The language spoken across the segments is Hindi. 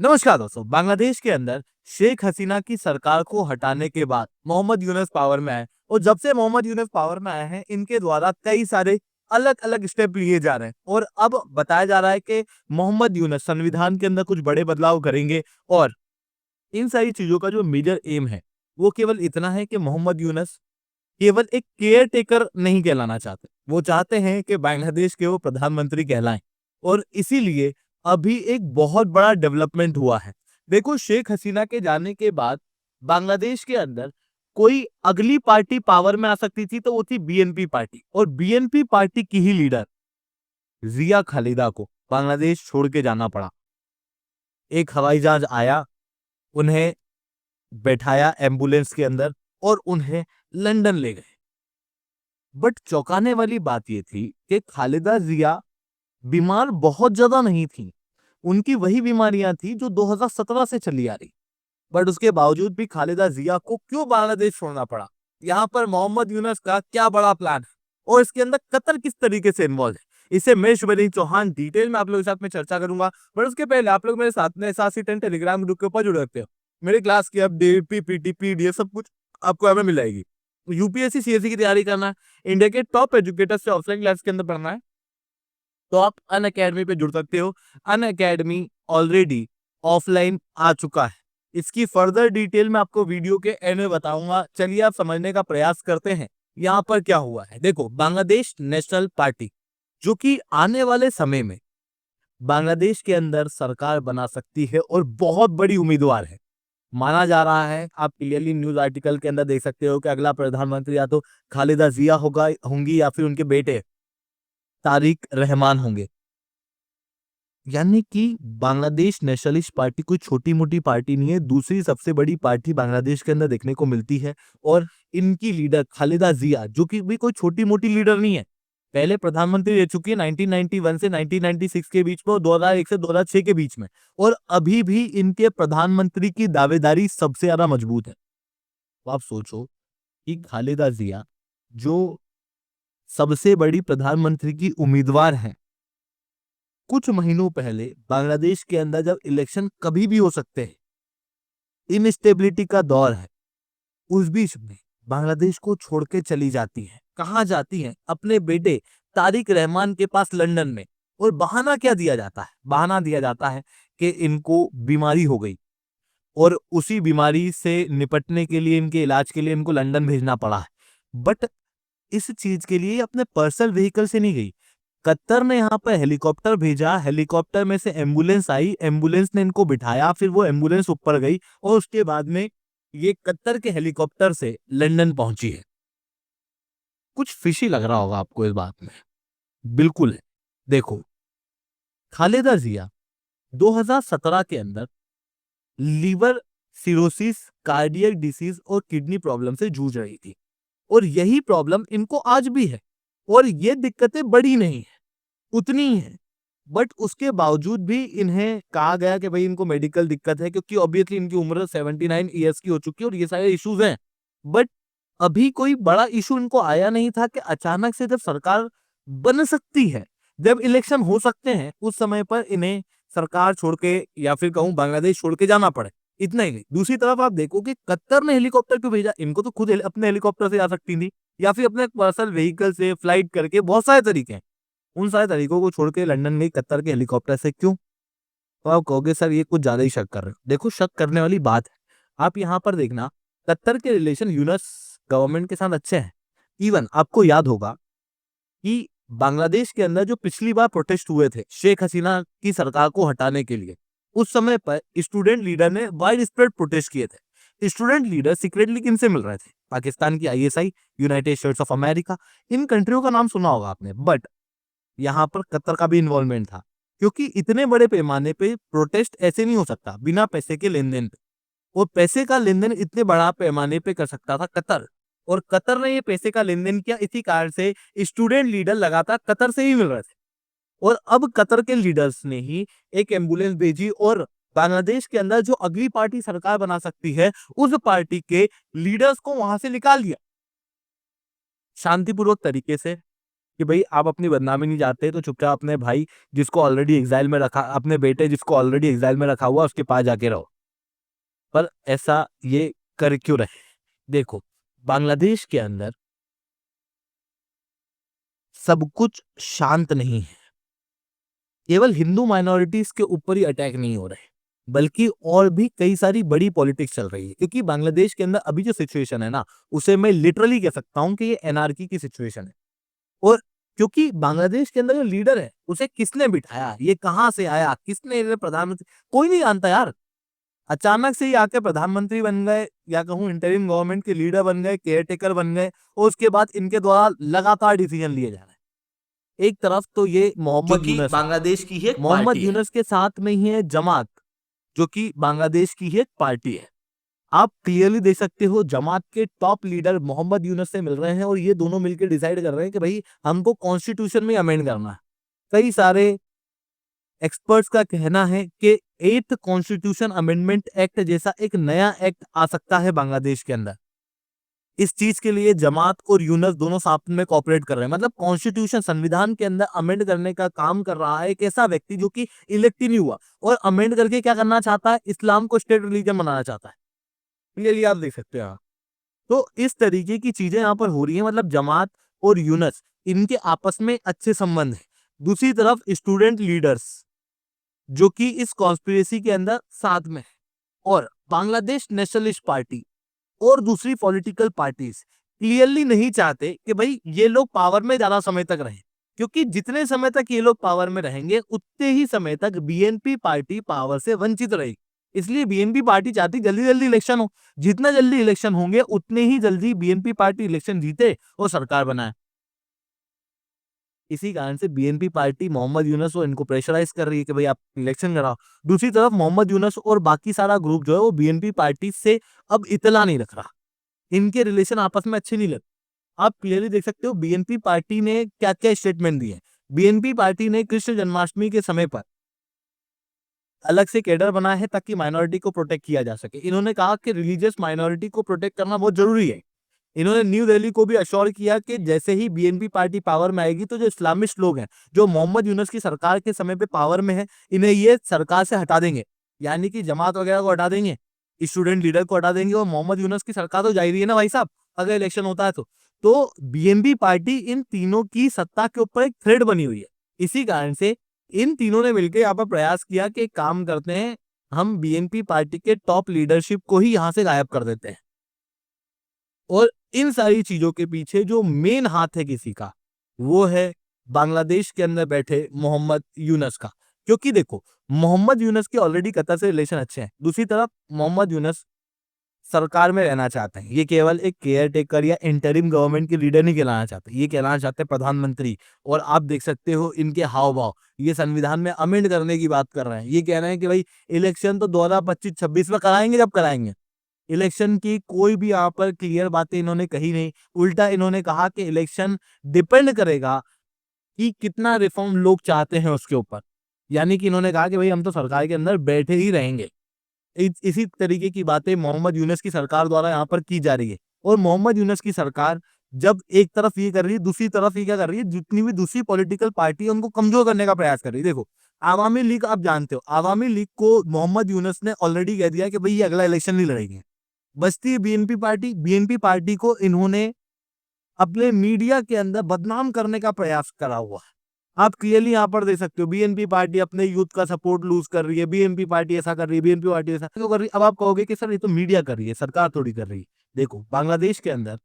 नमस्कार दोस्तों। बांग्लादेश के अंदर शेख हसीना की सरकार को हटाने के बाद मोहम्मद यूनुस पावर में आए और जब से मोहम्मद यूनुस पावर में आए हैं इनके द्वारा कई सारे अलग अलग स्टेप लिए जा रहे हैं और अब बताया जा रहा है कि मोहम्मद यूनुस संविधान के अंदर कुछ बड़े बदलाव करेंगे। और इन सारी चीजों का जो मेजर एम है वो केवल इतना है कि मोहम्मद यूनुस केवल एक केयर टेकर नहीं कहलाना चाहते, वो चाहते हैं कि बांग्लादेश के वो प्रधानमंत्री कहलाएं। और इसीलिए अभी एक बहुत बड़ा डेवलपमेंट हुआ है। देखो, शेख हसीना के जाने के बाद बांग्लादेश के अंदर कोई अगली पार्टी पावर में आ सकती थी तो वो थी बीएनपी पार्टी, और बीएनपी पार्टी की ही लीडर जिया खालिदा को बांग्लादेश छोड़ के जाना पड़ा। एक हवाई जहाज आया, उन्हें बैठाया एम्बुलेंस के अंदर और उन्हें लंदन ले गए। बट चौंकाने वाली बात यह थी कि खालिदा जिया बीमार बहुत ज्यादा नहीं थी। उनकी वही बीमारियां थी जो 2017 से चली आ रही। बट उसके बावजूद भी खालिदा जिया को क्यों बांग्लादेश छोड़ना पड़ा? यहाँ पर मोहम्मद यूनुस का क्या बड़ा प्लान है और इसके अंदर कतर किस तरीके से इन्वॉल्व है, इसे मैं शुभेंदु चौहान डिटेल में आप लोगों के साथ में चर्चा करूंगा। बट उसके पहले आप लोग मेरे साथ में साथ ही टेलीग्राम ग्रुप के ऊपर जुड़ रखते हो। मेरी क्लास की अपडेट पीपीटी पीडीएफ सब कुछ आपको हमें मिल जाएगी। यूपीएससी सीएससी की तैयारी करना है, इंडिया के टॉप एजुकेटर से ऑफलाइन क्लास के अंदर पढ़ना है, तो आप अन अकेडमी पे जुड़ सकते हो। अन अकेडमी ऑलरेडी ऑफलाइन आ चुका है। इसकी फर्दर डिटेल में आपको वीडियो के एंड में बताऊंगा। चलिए आप समझने का प्रयास करते हैं यहाँ पर क्या हुआ है। देखो, बांग्लादेश नेशनल पार्टी जो कि आने वाले समय में बांग्लादेश के अंदर सरकार बना सकती है और बहुत बड़ी उम्मीदवार है। माना जा रहा है, आप क्लियरली न्यूज आर्टिकल के अंदर देख सकते हो कि अगला प्रधानमंत्री या तो खालिदा जिया होंगी या फिर उनके बेटे तारिक रहमान होंगे। यानी कि बांग्लादेश नेशनलिस्ट पार्टी कोई छोटी मोटी पार्टी नहीं है, दूसरी सबसे बड़ी पार्टी बांग्लादेश के अंदर देखने को मिलती है। और इनकी लीडर खालिदा जिया जो कि भी कोई छोटी मोटी लीडर नहीं है, पहले प्रधानमंत्री रह चुकी है 1991 से 1996 के बीच में और 2001 से 2006 के बीच में। और अभी भी इनके प्रधानमंत्री की दावेदारी सबसे ज्यादा मजबूत है। तो आप सोचो कि खालिदा जिया जो सबसे बड़ी प्रधानमंत्री की उम्मीदवार है, कुछ महीनों पहले बांग्लादेश के अंदर जब इलेक्शन कभी भी हो सकते हैं, इनस्टेबिलिटी का दौर है, उस बीच में बांग्लादेश को छोड़ के चली जाती है। कहां जाती है? अपने बेटे तारिक रहमान के पास लंदन में। और बहाना क्या दिया जाता है? बहाना दिया जाता है कि इनको बीमारी हो गई और उसी बीमारी से निपटने के लिए, इनके इलाज के लिए इनको लंदन भेजना पड़ा है। बट इस चीज के लिए अपने पर्सनल व्हीकल से नहीं गई, कतर ने यहाँ पर हेलीकॉप्टर भेजा, हेलीकॉप्टर में से एम्बुलेंस आई, एम्बुलेंस ने इनको बिठाया, फिर वो एम्बुलेंस ऊपर गई और उसके बाद में ये कतर के हेलीकॉप्टर से लंदन पहुंची है। कुछ फिशी लग रहा होगा आपको इस बात में। बिल्कुल है। देखो, खालिदा जिया 2017 के अंदर लीवर सिरोसिस, कार्डियक डिसीज और किडनी प्रॉब्लम से जूझ रही थी और यही प्रॉब्लम इनको आज भी है। और ये दिक्कतें बड़ी नहीं है, उतनी ही है। बट उसके बावजूद भी इन्हें कहा गया कि भाई इनको मेडिकल दिक्कत है, क्योंकि ऑब्वियसली इनकी उम्र 79 ईयर्स की हो चुकी है और ये सारे इश्यूज हैं। बट अभी कोई बड़ा इशू इनको आया नहीं था कि अचानक से जब सरकार बन सकती है, जब इलेक्शन हो सकते हैं, उस समय पर इन्हें सरकार छोड़ के या फिर कहूं बांग्लादेश छोड़ के जाना पड़े। इतना ही नहीं, दूसरी तरफ आप देखो कि कतर ने हेलीकॉप्टर क्यों भेजा? इनको तो खुद अपने हेलीकॉप्टर से जा सकती थी या फिर अपने पर्सनल व्हीकल से, फ्लाइट करके, बहुत सारे तरीके हैं। उन सारे तरीकों को छोड़ के लंदन गई कतर के हेलीकॉप्टर से, क्यों? तो आप कहोगे सर ये कुछ ज्यादा ही शक कर रहे हो। देखो, शक करने वाली बात है। आप यहाँ पर देखना, कतर के रिलेशन यूनस गवर्नमेंट के साथ अच्छे हैं। इवन आपको याद होगा कि बांग्लादेश के अंदर जो पिछली बार प्रोटेस्ट हुए थे शेख हसीना की सरकार को हटाने के लिए, उस समय पर स्टूडेंट लीडर ने वाइड स्प्रेड प्रोटेस्ट किए थे। स्टूडेंट लीडर सीक्रेटली किनसे मिल रहे थे? पाकिस्तान की ISI, United States of America, इन कंट्रियों का नाम सुना होगा आपने। बट यहाँ पर कतर का भी इन्वॉल्वमेंट था, क्योंकि इतने बड़े पैमाने पे प्रोटेस्ट ऐसे नहीं हो सकता बिना पैसे के लेन देन पे। और पैसे का लेन देन इतने बड़ा पैमाने पे कर सकता था कतर, और कतर ने ये पैसे का लेन देन किया। इसी कारण से स्टूडेंट लीडर लगातार कतर से ही मिल रहे थे। और अब कतर के लीडर्स ने ही एक एम्बुलेंस भेजी और बांग्लादेश के अंदर जो अगली पार्टी सरकार बना सकती है, उस पार्टी के लीडर्स को वहां से निकाल दिया शांतिपूर्वक तरीके से। कि भाई आप अपनी बदनामी नहीं चाहते तो चुपचाप अपने भाई जिसको ऑलरेडी एग्जाइल में रखा, अपने बेटे जिसको ऑलरेडी एग्जाइल में रखा हुआ उसके पास जाके रहो। पर ऐसा ये कर क्यों रहे? देखो, बांग्लादेश के अंदर सब कुछ शांत नहीं है। केवल हिंदू माइनॉरिटीज के ऊपर ही अटैक नहीं हो रहे, बल्कि और भी कई सारी बड़ी पॉलिटिक्स चल रही है। क्योंकि बांग्लादेश के अंदर अभी जो सिचुएशन है ना, उसे मैं लिटरली कह सकता हूं कि ये एनआरकी की सिचुएशन है। और क्योंकि बांग्लादेश के अंदर जो लीडर है उसे किसने बिठाया, ये कहां से आया, किसने इन्हें प्रधानमंत्री, कोई नहीं जानता यार। अचानक से ही आके प्रधानमंत्री बन गए, या कहूं इंटरिम गवर्नमेंट के लीडर बन गए, केयर टेकर बन गए, और उसके बाद इनके द्वारा लगातार डिसीजन लिए जा रहे हैं। एक तरफ तो ये जो मोहम्मद कि यूनस है, बांग्लादेश की ही एक मोहम्मद पार्टी है। यूनस के साथ में ही है जमात, जो कि बांग्लादेश की ही एक पार्टी है। आप क्लियरली देख सकते हो जमात के टॉप लीडर मोहम्मद यूनस से मिल रहे हैं, और ये दोनों मिलकर डिसाइड कर रहे हैं कि भाई हमको कॉन्स्टिट्यूशन में अमेंड करना है। कई सारे एक्सपर्ट्स का कहना है कि 8th कॉन्स्टिट्यूशन अमेंडमेंट एक्ट जैसा एक नया एक्ट आ सकता है बांग्लादेश के अंदर। इस चीज के लिए जमात और यूनस दोनों साथ में कोऑपरेट कर रहे हैं। मतलब कॉन्स्टिट्यूशन, संविधान के अंदर अमेंड करने का काम कर रहा है एक ऐसा व्यक्ति जो कि इलेक्ट ही नहीं हुआ, और अमेंड करके क्या करना चाहता है, इस्लाम को स्टेट रिलीजन बनाना चाहता है। क्लियरली आप देख सकते हैं। तो इस तरीके की चीजें यहाँ पर हो रही है। मतलब जमात और यूनस, इनके आपस में अच्छे संबंध है। दूसरी तरफ स्टूडेंट लीडर्स जो कि इस कॉन्स्पिरेसी के अंदर साथ में है, और बांग्लादेश नेशनलिस्ट पार्टी और दूसरी पॉलिटिकल पार्टीज क्लियरली नहीं चाहते कि भाई ये लोग पावर में ज्यादा समय तक रहें। क्योंकि जितने समय तक ये लोग पावर में रहेंगे उतने ही समय तक बीएनपी पार्टी पावर से वंचित रहेगी। इसलिए बीएनपी पार्टी चाहती जल्दी जल्दी इलेक्शन हो। जितना जल्दी इलेक्शन होंगे उतने ही जल्दी बीएनपी पार्टी इलेक्शन जीते और सरकार बनाए। इसी कारण से बीएनपी पार्टी मोहम्मद यूनस और इनको प्रेशराइज कर रही है कि भाई आप इलेक्शन कराओ। दूसरी तरफ मोहम्मद यूनस और बाकी सारा ग्रुप जो है वो बीएनपी पार्टी से अब इतला नहीं रख रहा। इनके रिलेशन आपस में अच्छे नहीं लगते। आप क्लियरली देख सकते हो बीएनपी पार्टी ने क्या क्या स्टेटमेंट दिए। बीएनपी पार्टी ने कृष्ण जन्माष्टमी के समय पर अलग से कैडर बनाया है ताकि माइनॉरिटी को प्रोटेक्ट किया जा सके। इन्होंने कहा कि रिलीजियस माइनॉरिटी को प्रोटेक्ट करना बहुत जरूरी है। इन्होंने न्यू दिल्ली को भी अश्योर किया कि जैसे ही बीएनपी पार्टी पावर में आएगी तो जो इस्लामिस्ट लोग हैं, जो मोहम्मद यूनस की सरकार के समय पे पावर में है, इन्हें ये सरकार से हटा देंगे। यानी कि जमात वगैरह को हटा देंगे, स्टूडेंट लीडर को हटा देंगे, और मोहम्मद यूनस की सरकार तो जा ही रही है ना भाई साहब, अगर इलेक्शन होता है तो बीएनपी पार्टी इन तीनों की सत्ता के ऊपर एक थ्रेड बनी हुई है। इसी कारण से इन तीनों ने मिलकर यहाँ पर प्रयास किया कि एक काम करते हैं, हम बीएनपी पार्टी के टॉप लीडरशिप को ही यहाँ से गायब कर देते हैं। और इन सारी चीजों के पीछे जो मेन हाथ है किसी का, वो है बांग्लादेश के अंदर बैठे मोहम्मद यूनस का। क्योंकि देखो, मोहम्मद यूनस के ऑलरेडी कतर से रिलेशन अच्छे हैं। दूसरी तरफ मोहम्मद यूनस सरकार में रहना चाहते हैं। ये केवल एक केयर टेकर या इंटरिम गवर्नमेंट के लीडर नहीं कहलाना चाहते, ये कहलाना चाहते हैं प्रधानमंत्री। और आप देख सकते हो इनके हाव भाव, ये संविधान में अमेंड करने की बात कर रहे हैं। ये कह रहे हैं कि भाई इलेक्शन तो 2025-26 में कराएंगे, जब कराएंगे। इलेक्शन की कोई भी यहाँ पर क्लियर बातें इन्होंने कही नहीं। उल्टा इन्होंने कहा कि इलेक्शन डिपेंड करेगा कि कितना रिफॉर्म लोग चाहते हैं उसके ऊपर। यानी कि इन्होंने कहा कि भाई हम तो सरकार के अंदर बैठे ही रहेंगे। इसी तरीके की बातें मोहम्मद यूनस की सरकार द्वारा यहाँ पर की जा रही है। और मोहम्मद यूनस की सरकार जब एक तरफ ये कर रही है, दूसरी तरफ ये क्या कर रही है, जितनी भी दूसरी पॉलिटिकल पार्टी है उनको कमजोर करने का प्रयास कर रही है। देखो, आवामी लीग आप जानते हो, आवामी लीग को मोहम्मद यूनस ने ऑलरेडी कह दिया कि भाई ये अगला इलेक्शन नहीं लड़ेगी। बचती है बीएनपी पार्टी। बीएनपी पार्टी को इन्होंने अपने मीडिया के अंदर बदनाम करने का प्रयास करा हुआ है। आप क्लियरली यहाँ पर देख सकते हो बीएनपी पार्टी अपने यूथ का सपोर्ट लूज कर रही है, बीएनपी पार्टी ऐसा कर रही है, बीएनपी पार्टी ऐसा क्यों कर रही है। अब आप कहोगे कि सर ये तो मीडिया कर रही है, सरकार थोड़ी कर रही है। देखो, बांग्लादेश के अंदर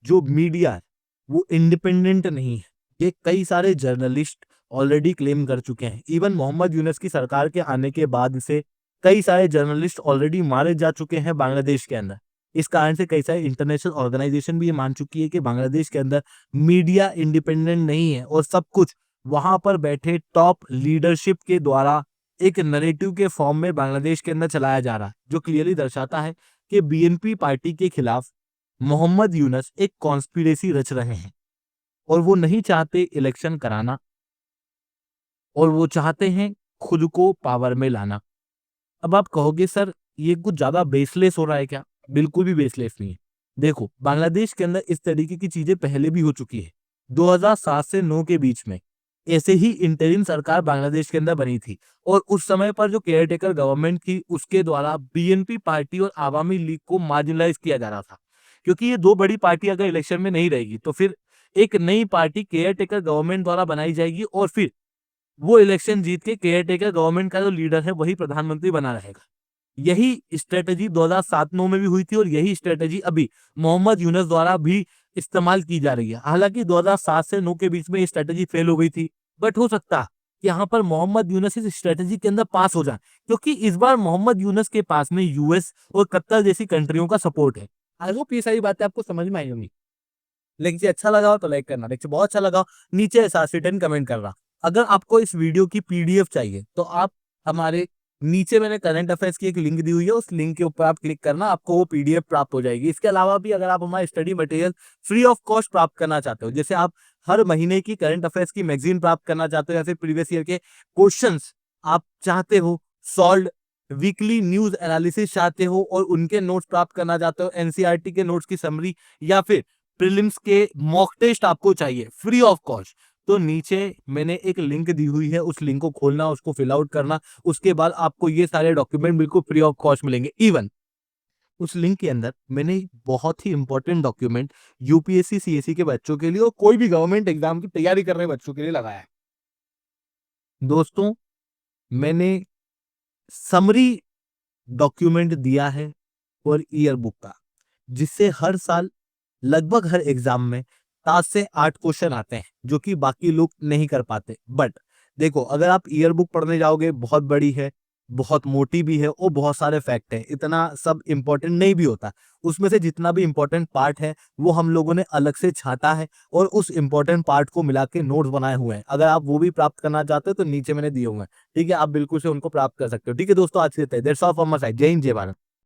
जो मीडिया है वो इंडिपेंडेंट नहीं है। ये कई सारे जर्नलिस्ट ऑलरेडी क्लेम कर चुके हैं। इवन मोहम्मद यूनस की सरकार के आने के बाद से कई सारे जर्नलिस्ट ऑलरेडी मारे जा चुके हैं बांग्लादेश के अंदर। इस कारण से कई सारे इंटरनेशनल ऑर्गेनाइजेशन भी ये मान चुकी है कि बांग्लादेश के अंदर मीडिया इंडिपेंडेंट नहीं है, और सब कुछ वहां पर बैठे टॉप लीडरशिप के द्वारा एक नैरेटिव के फॉर्म में बांग्लादेश के अंदर चलाया जा रहा है, जो क्लियरली दर्शाता है कि बीएनपी पार्टी के खिलाफ मोहम्मद यूनस एक कॉन्स्पिरेसी रच रहे हैं। और वो नहीं चाहते इलेक्शन कराना, और वो चाहते हैं खुद को पावर में लाना। अब आप कहोगे सर ये कुछ ज्यादा बेसलेस हो रहा है क्या? बिल्कुल भी बेसलेस नहीं है। देखो, बांग्लादेश के अंदर इस तरीके की चीजें पहले भी हो चुकी है। 2007 से 9 के बीच में ऐसे ही इंटरिम सरकार बांग्लादेश के अंदर बनी थी और उस समय पर जो केयरटेकर गवर्नमेंट थी उसके द्वारा बीएनपी पार्टी और आवामी लीग को मार्जिनलाइज किया जा रहा था, क्योंकि ये दो बड़ी पार्टी अगर इलेक्शन में नहीं रहेगी तो फिर एक नई पार्टी केयरटेकर गवर्नमेंट द्वारा बनाई जाएगी और फिर वो इलेक्शन जीत के केयरटेकर गवर्नमेंट का जो लीडर है वही प्रधानमंत्री बना रहेगा। यही स्ट्रेटेजी 2007-9 में भी हुई थी और यही स्ट्रेटेजी अभी मोहम्मद यूनुस द्वारा भी इस्तेमाल की जा रही है। हालांकि 2007 से 9 के बीच में ये स्ट्रेटेजी फेल हो गई थी, बट हो सकता है कि यहाँ पर मोहम्मद यूनुस इस स्ट्रेटेजी के अंदर पास हो जाए, क्योंकि इस बार मोहम्मद यूनुस के पास में यूएस और कतर जैसी कंट्रियों का सपोर्ट है। आई होप ये सारी बातें आपको समझ में आई होंगी। लेक्चर अच्छा लगा हो तो लाइक करना, लेक्चर बहुत अच्छा लगा हो नीचे ऐसा रिटर्न कमेंट करना। अगर आपको इस वीडियो की पीडीएफ चाहिए तो आप हमारे नीचे मैंने करंट अफेयर्स की एक लिंक दी हुई है, उस लिंक के ऊपर आप क्लिक करना, आपको वो पीडीएफ प्राप्त हो जाएगी। इसके अलावा भी अगर आप हमारा study material free of cost प्राप्त करना चाहते हो, जैसे आप हर महीने की करंट अफेयर्स की मैगजीन प्राप्त करना चाहते हो या फिर प्रीवियस ईयर के क्वेश्चंस आप चाहते हो सॉल्व, वीकली न्यूज एनालिसिस चाहते हो और उनके नोट्स प्राप्त करना चाहते हो, एनसीईआरटी के नोट्स की समरी या फिर प्रीलिम्स के मॉक टेस्ट आपको चाहिए फ्री ऑफ कॉस्ट, तो नीचे मैंने एक लिंक दी हुई है, उस लिंक को खोलना, उसको फिल आउट करना, उसके बाद आपको ये सारे डॉक्यूमेंट बिल्कुल फ्री ऑफ कॉस्ट मिलेंगे। इवन उस लिंक के अंदर मैंने बहुत ही इंपॉर्टेंट डॉक्यूमेंट यूपीएससी सीएससी के बच्चों के लिए और कोई भी गवर्नमेंट एग्जाम की तैयारी कर रहे बच्चों के लिए लगाया है। दोस्तों, मैंने समरी डॉक्यूमेंट दिया है और ईयर बुक का, जिससे हर साल लगभग हर एग्जाम में 7 से 8 क्वेश्चन आते हैं जो कि बाकी लोग नहीं कर पाते। बट देखो, अगर आप ईयर बुक पढ़ने जाओगे, बहुत बड़ी है, बहुत मोटी भी है और बहुत सारे फैक्ट हैं, इतना सब इंपॉर्टेंट नहीं भी होता। उसमें से जितना भी इंपॉर्टेंट पार्ट है वो हम लोगों ने अलग से छांटा है और उस इंपॉर्टेंट पार्ट को मिला के नोट्स बनाए हुए हैं। अगर आप वो भी प्राप्त करना चाहते हो तो नीचे मैंने दिए हुए हैं, ठीक है, आप बिल्कुल से उनको प्राप्त कर सकते हो। ठीक है दोस्तों, आज के लिए that's all from my side. जय हिंद, जय भारत।